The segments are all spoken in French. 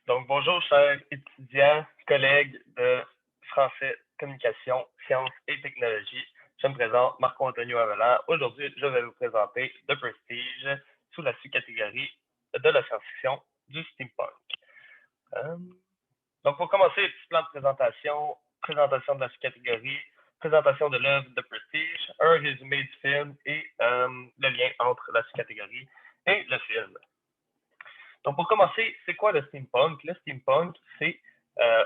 Donc, bonjour, chers étudiants, collègues de français, communication, sciences et technologies. Je me présente Marco-Antonio Avelan. Aujourd'hui, je vais vous présenter The Prestige sous la sous-catégorie de la science-fiction du steampunk. Donc, pour commencer, petit plan de présentation de la sous-catégorie, présentation de l'œuvre The Prestige, un résumé du film et le lien entre la sous-catégorie et le film. Donc, pour commencer, c'est quoi le steampunk? Le steampunk, c'est,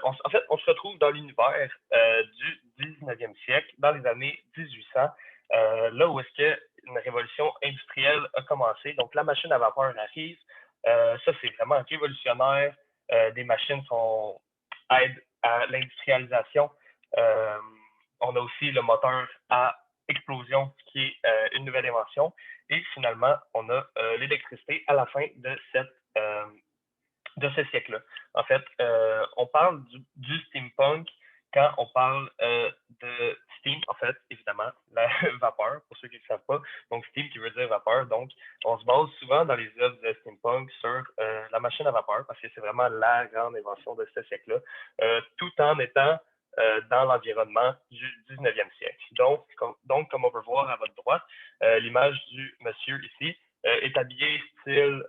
en fait, on se retrouve dans l'univers du 19e siècle, dans les années 1800, là où est-ce qu'une révolution industrielle a commencé. Donc, la machine à vapeur arrive. Ça, c'est vraiment révolutionnaire. Des machines aident à l'industrialisation. On a aussi le moteur à explosion, qui est une nouvelle invention. Et finalement, on a l'électricité à la fin de ce siècle-là. En fait, on parle du steampunk quand on parle de steam, en fait, évidemment, la vapeur, pour ceux qui ne le savent pas. Donc, steam qui veut dire vapeur. Donc, on se base souvent dans les œuvres de steampunk sur la machine à vapeur parce que c'est vraiment la grande invention de ce siècle-là, tout en étant dans l'environnement du 19e siècle. Donc, comme on peut voir à votre droite, l'image du monsieur ici est habillé style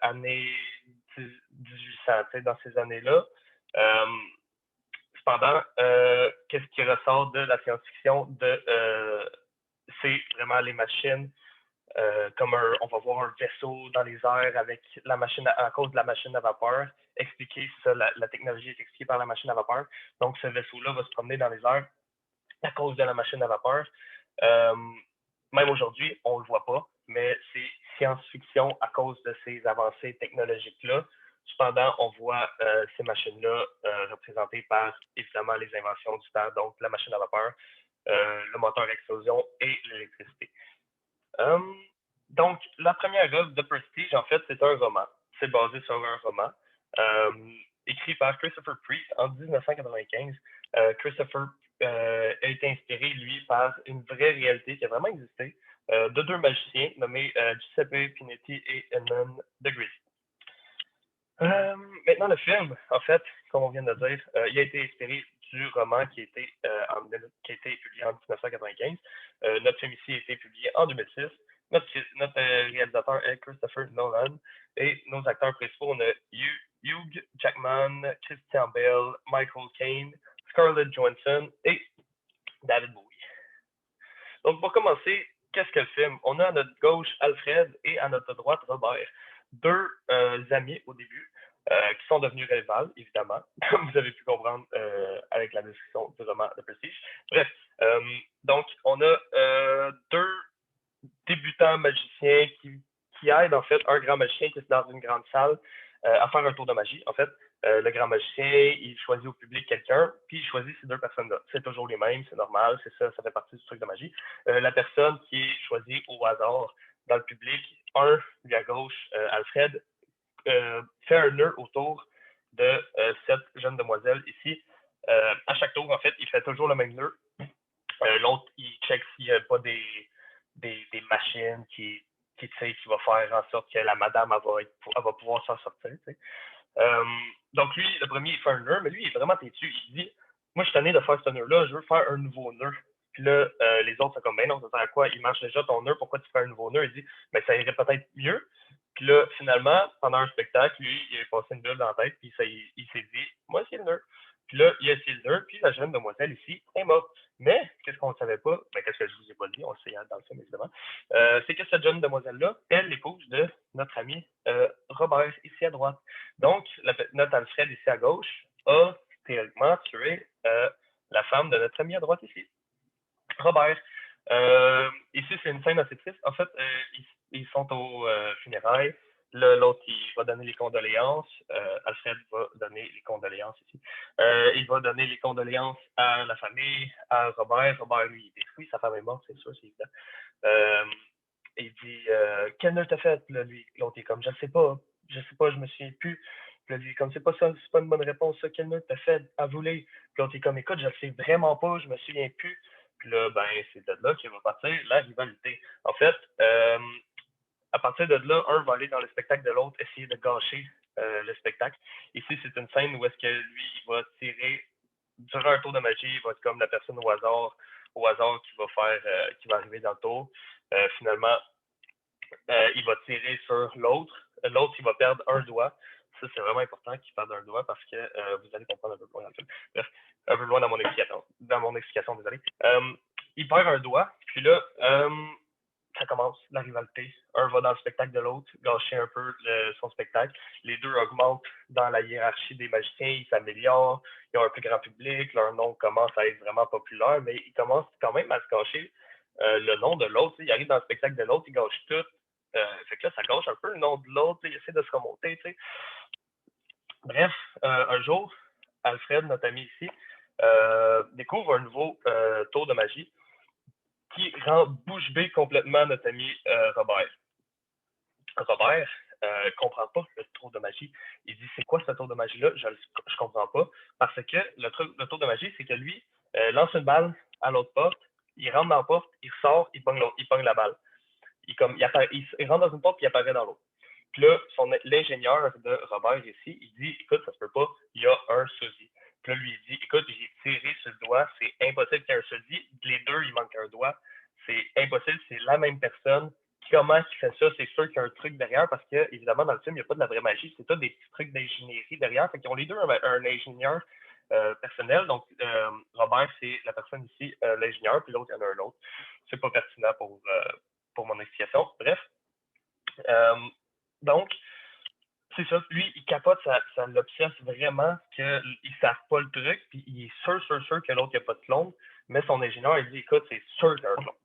années 1800, dans ces années-là. Cependant, qu'est-ce qui ressort de la science-fiction c'est vraiment les machines, comme on va voir un vaisseau dans les airs avec la machine à cause de la machine à vapeur. Expliquer ça, la technologie est expliquée par la machine à vapeur. Donc, ce vaisseau-là va se promener dans les airs à cause de la machine à vapeur. Même aujourd'hui, on ne le voit pas, mais c'est science-fiction à cause de ces avancées technologiques-là. Cependant, on voit ces machines-là représentées par, évidemment, les inventions du temps, donc la machine à vapeur, le moteur à explosion et l'électricité. Donc, la première œuvre de Prestige, en fait, c'est un roman. C'est basé sur un roman écrit par Christopher Priest en 1995. Christopher a été inspiré, lui, par une vraie réalité qui a vraiment existé de deux magiciens nommés Giuseppe Pinetti et Edmund de Grisi. Maintenant, le film, en fait, comme on vient de dire, il a été inspiré du roman qui a été publié en 1995. Notre film ici a été publié en 2006. Notre réalisateur est Christopher Nolan. Et nos acteurs principaux, on a Hugh Jackman, Christian Bale, Michael Caine, Scarlett Johansson et David Bowie. Donc, pour commencer, qu'est-ce que le film? On a à notre gauche Alfred et à notre droite Robert. Deux amis au début qui sont devenus rivales, évidemment, comme vous avez pu comprendre avec la description du roman de Prestige. Bref, donc, on a deux débutants magiciens qui aident, en fait, un grand magicien qui est dans une grande salle à faire un tour de magie. En fait, le grand magicien, il choisit au public quelqu'un, puis il choisit ces deux personnes-là. C'est toujours les mêmes, c'est normal, c'est ça, ça fait partie du truc de magie. La personne qui est choisie au hasard dans le public, lui à gauche, Alfred, fait un nœud autour de cette jeune demoiselle ici. À chaque tour, en fait, il fait toujours le même nœud. L'autre, il check s'il n'y a pas des machines qui va faire en sorte que la madame elle va pouvoir s'en sortir. Donc lui, le premier, il fait un nœud, mais lui, il est vraiment têtu. Il dit, moi, je suis tanné de faire ce nœud-là, je veux faire un nouveau nœud. Puis là, les autres sont comme, ben non, ça sert à quoi? Il marche déjà ton nœud, pourquoi tu fais un nouveau nœud? Il dit, ben ça irait peut-être mieux. Puis là, finalement, pendant un spectacle, lui, il a passé une bulle dans la tête, puis il s'est dit, moi, c'est le nœud. Puis là, il a essayé le nœud, puis la jeune demoiselle ici est morte. Mais, qu'est-ce qu'on ne savait pas? Ben, qu'est-ce que je vous ai pas dit? On le sait dans le film, évidemment. C'est que cette jeune demoiselle-là, elle l'épouse de notre ami Robert, ici à droite. Donc, notre Alfred, ici à gauche, a théoriquement tué la femme de notre ami à droite ici. Robert. Ici, c'est une scène assez triste. En fait, ils sont aux funérailles. L'autre, il va donner les condoléances. Alfred va donner les condoléances ici. Il va donner les condoléances à la famille, à Robert. Robert, lui, il est détruit. Sa femme est morte, c'est sûr, c'est évident. Il dit quel nœud t'as fait? Lui, l'autre est comme je sais pas, je me souviens plus. Puis lui, comme c'est pas ça, c'est pas une bonne réponse, ça, quel nœud t'as fait? Avoue-les. Puis l'autre est comme écoute, je le sais vraiment pas, je me souviens plus. Puis là, ben, c'est de là qu'il va partir la rivalité. En fait, à partir de là, un va aller dans le spectacle de l'autre, essayer de gâcher le spectacle. Ici, c'est une scène où est-ce que lui, il va tirer durant un tour de magie, il va être comme la personne au hasard qui va arriver dans le tour. Finalement, il va tirer sur l'autre. L'autre, il va perdre un doigt. Ça, c'est vraiment important qu'il perde un doigt parce que vous allez comprendre un peu plus loin dans le film. Bref, un peu loin dans mon explication, désolé. Il perd un doigt, puis là, ça commence, la rivalité. Un va dans le spectacle de l'autre, gâcher un peu son spectacle. Les deux augmentent dans la hiérarchie des magiciens, ils s'améliorent, ils ont un plus grand public, leur nom commence à être vraiment populaire, mais ils commencent quand même à se gâcher le nom de l'autre. Il arrive dans le spectacle de l'autre, il gâche tout. Fait que là, ça gâche un peu le nom de l'autre, il essaie de se remonter. T'sais. Bref, un jour, Alfred, notre ami ici, découvre un nouveau tour de magie qui rend bouche bée complètement notre ami Robert. Robert comprend pas le tour de magie. Il dit c'est quoi ce tour de magie-là? Je comprends pas. Parce que le tour de magie, c'est que lui lance une balle à l'autre porte, il rentre dans la porte, il ressort, il pogne la balle. Il rentre dans une porte et il apparaît dans l'autre. Puis là, l'ingénieur de Robert ici, il dit écoute, ça se peut pas, il y a un sosie. Puis là, lui, il dit écoute, j'ai tiré sur le doigt, c'est impossible qu'il y ait un sosie. Les deux, il manque un doigt. C'est impossible, c'est la même personne. Comment il fait ça? C'est sûr qu'il y a un truc derrière parce que, évidemment, dans le film, il n'y a pas de la vraie magie, c'est tout des petits trucs d'ingénierie derrière. Fait qu'ils ont les deux un ingénieur personnel. Donc, Robert, c'est la personne ici, l'ingénieur, puis l'autre, il y en a un autre. C'est pas pertinent pour mon explication. Bref. Donc, c'est ça. Lui, il capote, ça l'obsesse vraiment qu'ils ne savent pas le truc, puis il est sûr que l'autre, il n'y a pas de clone. Mais son ingénieur, il dit écoute, c'est sûr qu'il y a un clone.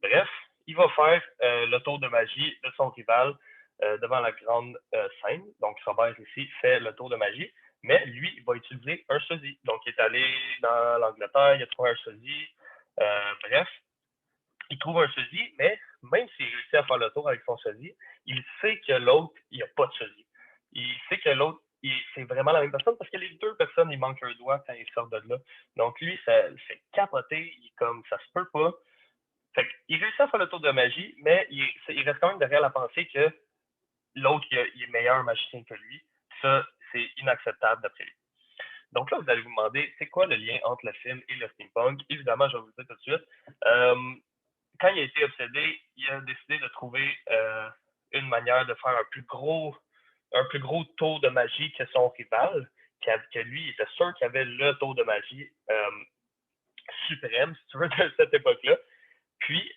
Bref, il va faire le tour de magie de son rival devant la grande scène. Donc, Robert ici fait le tour de magie, mais lui, il va utiliser un sosie. Donc, il est allé dans l'Angleterre, il a trouvé un sosie. Bref, il trouve un sosie, mais même s'il réussit à faire le tour avec son sosie, il sait que l'autre, il n'y a pas de sosie. Il sait que l'autre, c'est vraiment la même personne parce que les deux personnes, il manque un doigt quand ils sortent de là. Donc lui, ça fait capoter, il est comme ça se peut pas. Fait qu'il réussit à faire le tour de magie, mais il reste quand même derrière la pensée que l'autre, il est meilleur magicien que lui. Ça, c'est inacceptable d'après lui. Donc là, vous allez vous demander, c'est quoi le lien entre le film et le steampunk? Évidemment, je vais vous le dire tout de suite. Quand il a été obsédé, il a décidé de trouver une manière de faire un plus gros tour de magie que son rival, que lui, il était sûr qu'il avait le tour de magie suprême, si tu veux, de cette époque-là. Puis,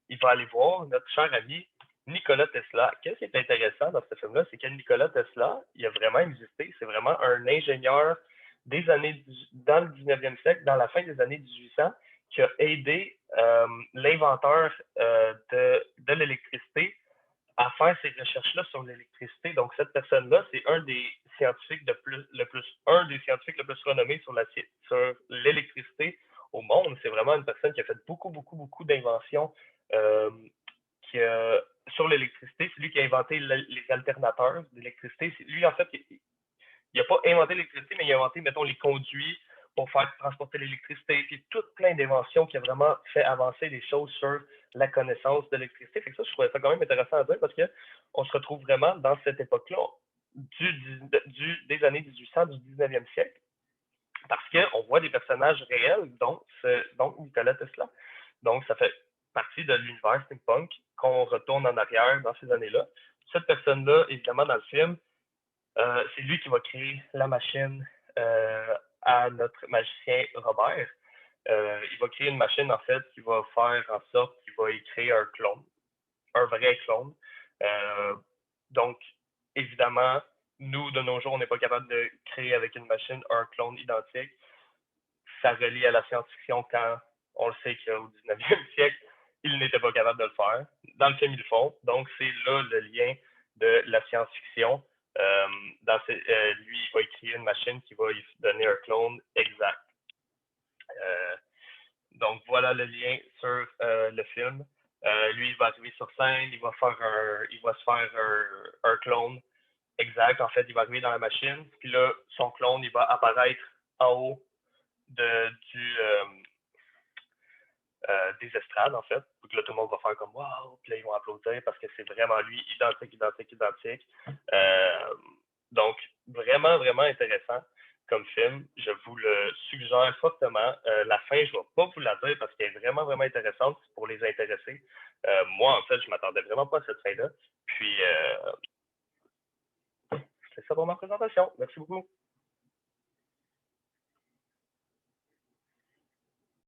il va aller voir notre cher ami Nikola Tesla. Qu'est-ce qui est intéressant dans ce film-là, c'est que Nikola Tesla, il a vraiment existé. C'est vraiment un ingénieur dans le 19e siècle, dans la fin des années 1800, qui a aidé l'inventeur de l'électricité à faire ces recherches-là sur l'électricité. Donc, cette personne-là, c'est un des scientifiques un des scientifiques le plus renommé sur l'électricité au monde. C'est vraiment une personne qui a fait beaucoup d'inventions sur l'électricité. C'est lui qui a inventé les alternateurs d'électricité. Lui, en fait, il n'a pas inventé l'électricité, mais il a inventé, mettons, les conduits pour faire transporter l'électricité, puis toute plein d'inventions qui a vraiment fait avancer les choses sur la connaissance de l'électricité. Fait que ça, je trouvais ça quand même intéressant à dire parce qu'on se retrouve vraiment dans cette époque-là des années 1800, du 19e siècle, parce qu'on voit des personnages réels, dont Nikola Tesla. Donc, ça fait partie de l'univers steampunk qu'on retourne en arrière dans ces années-là. Cette personne-là, évidemment, dans le film, c'est lui qui va créer la machine à notre magicien Robert. Il va créer une machine, en fait, qui va faire en sorte qu'il va y créer un clone, un vrai clone. Donc, évidemment, nous, de nos jours, on n'est pas capable de créer avec une machine un clone identique. Ça relie à la science-fiction quand on le sait qu'au 19e siècle, ils n'étaient pas capables de le faire. Dans le film, ils le font. Donc, c'est là le lien de la science-fiction. Lui, il va écrire une machine qui va lui donner un clone exact. Donc, voilà le lien sur le film. Lui, il va arriver sur scène, il va se faire un clone exact. En fait, il va arriver dans la machine, puis là, son clone, il va apparaître en haut des estrades, en fait. Donc là, tout le monde va faire comme wow, puis là, ils vont applaudir parce que c'est vraiment lui, identique. Donc, vraiment, vraiment intéressant comme film. Je vous le suggère fortement. La fin, je ne vais pas vous la dire parce qu'elle est vraiment, vraiment intéressante pour les intéressés. Moi, en fait, je ne m'attendais vraiment pas à cette fin-là. Puis, c'est ça pour ma présentation. Merci beaucoup.